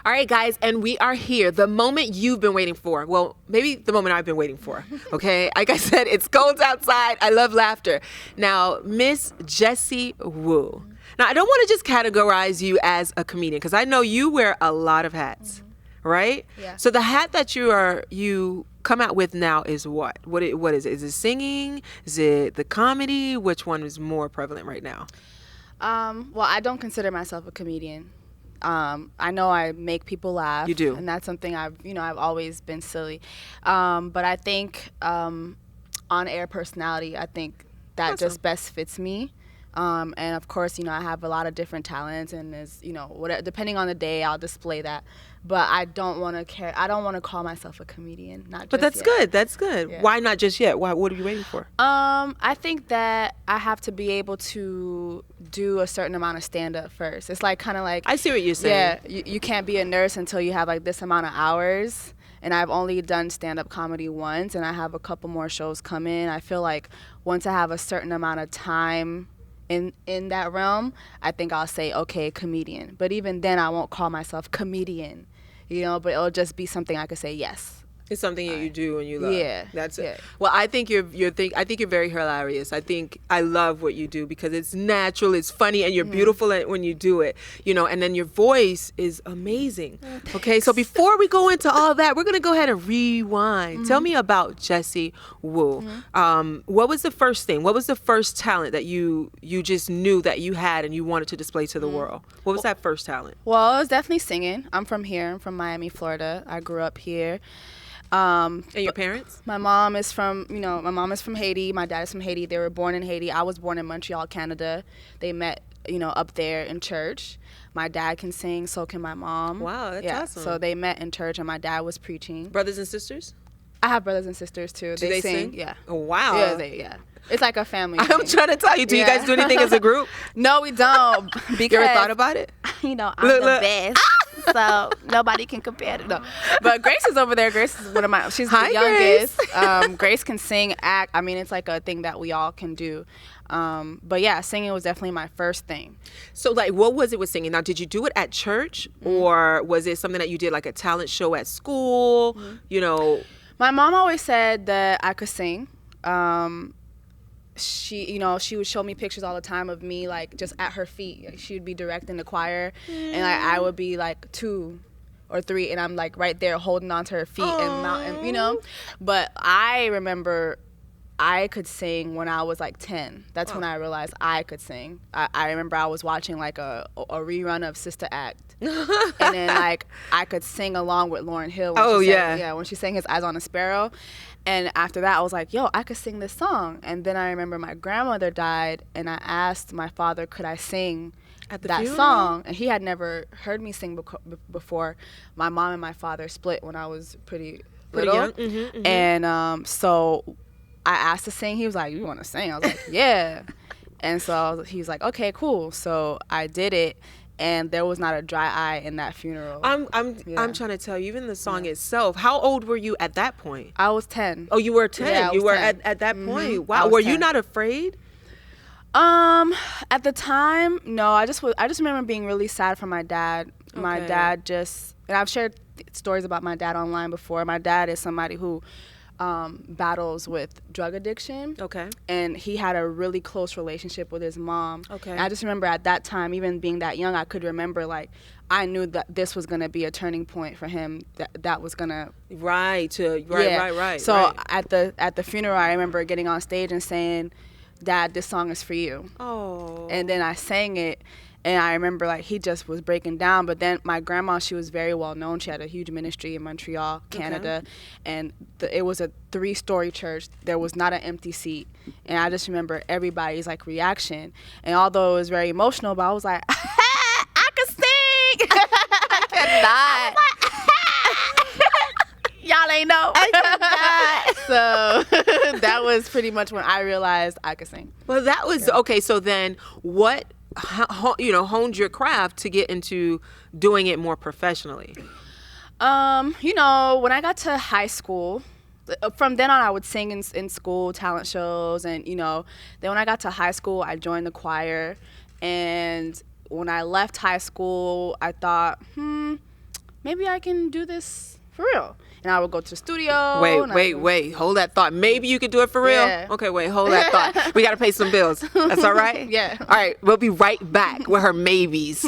All right, guys, and we are here. The moment you've been waiting for. Well, maybe the moment I've been waiting for. Okay? Like I said, it's cold outside. I love laughter. Now, Miss Jessie Woo. Now, I don't want to just categorize you as a comedian because I know you wear a lot of hats, right? Yeah. So the hat that you come out with now is what? What is it? Is it singing? Is it the comedy? Which one is more prevalent right now? Well, I don't consider myself a comedian. I know I make people laugh. You do. And that's something I've always been silly. But I think on-air personality, I think that just best fits me. And of course, I have a lot of different talents, and whatever, depending on the day, I'll display that. But I don't want to call myself a comedian. But that's yet. good. That's good. Yeah. Why not just yet? What are you waiting for? I think that I have to be able to do a certain amount of stand-up first. It's kind of like I see what you're saying. Yeah, you can't be a nurse until you have this amount of hours. And I've only done stand-up comedy once, and I have a couple more shows come in. I feel like once I have a certain amount of time in that realm, I think I'll say, okay, comedian. But even then, I won't call myself comedian, but it'll just be something I could say, yes. It's something that you do and you love. Yeah. That's it. Yeah. Well, I think you're very hilarious. I love what you do because it's natural, it's funny, and you're beautiful when you do it. And then your voice is amazing. Okay, so before we go into all that, we're gonna go ahead and rewind. Tell me about Jessie Woo. What was the first thing? What was the first talent that you just knew that you had and you wanted to display to the world? What was that first talent? Well, it was definitely singing. I'm from here. I'm from Miami, Florida. I grew up here. And your parents? My mom is from Haiti. My dad is from Haiti. They were born in Haiti. I was born in Montreal, Canada. They met, up there in church. My dad can sing, so can my mom. Wow, that's awesome. So they met in church, and my dad was preaching. Brothers and sisters? I have brothers and sisters too. Do they sing? Yeah. Oh, wow. Yeah. It's like a family I'm thing. trying to tell you, do you guys do anything as a group? No, we don't. Because You ever thought about it? I'm the best. So nobody can compare to no. But Grace is over there. Grace is she's Hi, the youngest. Grace can sing, act. I mean, it's like a thing that we all can do. But yeah, singing was definitely my first thing. So what was it with singing? Now, did you do it at church or was it something that you did like a talent show at school? My mom always said that I could sing. She would show me pictures all the time of me just at her feet. She would be directing the choir, and I would be 2 or 3, and I'm right there holding onto her feet and But I remember I could sing when I was 10. That's when I realized I could sing. I remember I was watching a rerun of Sister Act, and then I could sing along with Lauryn Hill. When she sang His Eyes on a Sparrow. And after that, I was like, yo, I could sing this song. And then I remember my grandmother died, and I asked my father, could I sing that song? And he had never heard me sing before. My mom and my father split when I was pretty little. Young. And so I asked to sing. He was like, you want to sing? I was like, yeah. And so he was like, okay, cool. So I did it. And there was not a dry eye in that funeral. I'm trying to tell you, even the song itself. How old were you at that point? I was 10. Oh, you were 10. Yeah, you were 10. At that point. Wow. Were 10. you not afraid? At the time, no. I just remember being really sad for my dad. Okay. My dad and I've shared stories about my dad online before. My dad is somebody who battles with drug addiction. Okay. And he had a really close relationship with his mom. Okay. And I just remember at that time, even being that young, I could remember I knew that this was gonna be a turning point for him. That was gonna Right. So at the funeral, I remember getting on stage and saying, "Dad, this song is for you." Oh. And then I sang it. And I remember he just was breaking down. But then my grandma, she was very well known. She had a huge ministry in Montreal, Canada. Okay. And it was a 3-story church. There was not an empty seat. And I just remember everybody's reaction. And although it was very emotional, but I was like, I could sing. I cannot. Y'all ain't know. So that was pretty much when I realized I could sing. Well, that was, okay, so then what honed your craft to get into doing it more professionally? When I got to high school, from then on I would sing in school, talent shows, and then when I got to high school, I joined the choir. And when I left high school, I thought, maybe I can do this for real. And I would go to the studio. Wait. Hold that thought. Maybe you could do it for real? Yeah. Okay, wait. Hold that thought. We got to pay some bills. That's all right? Yeah. All right. We'll be right back with her maybes.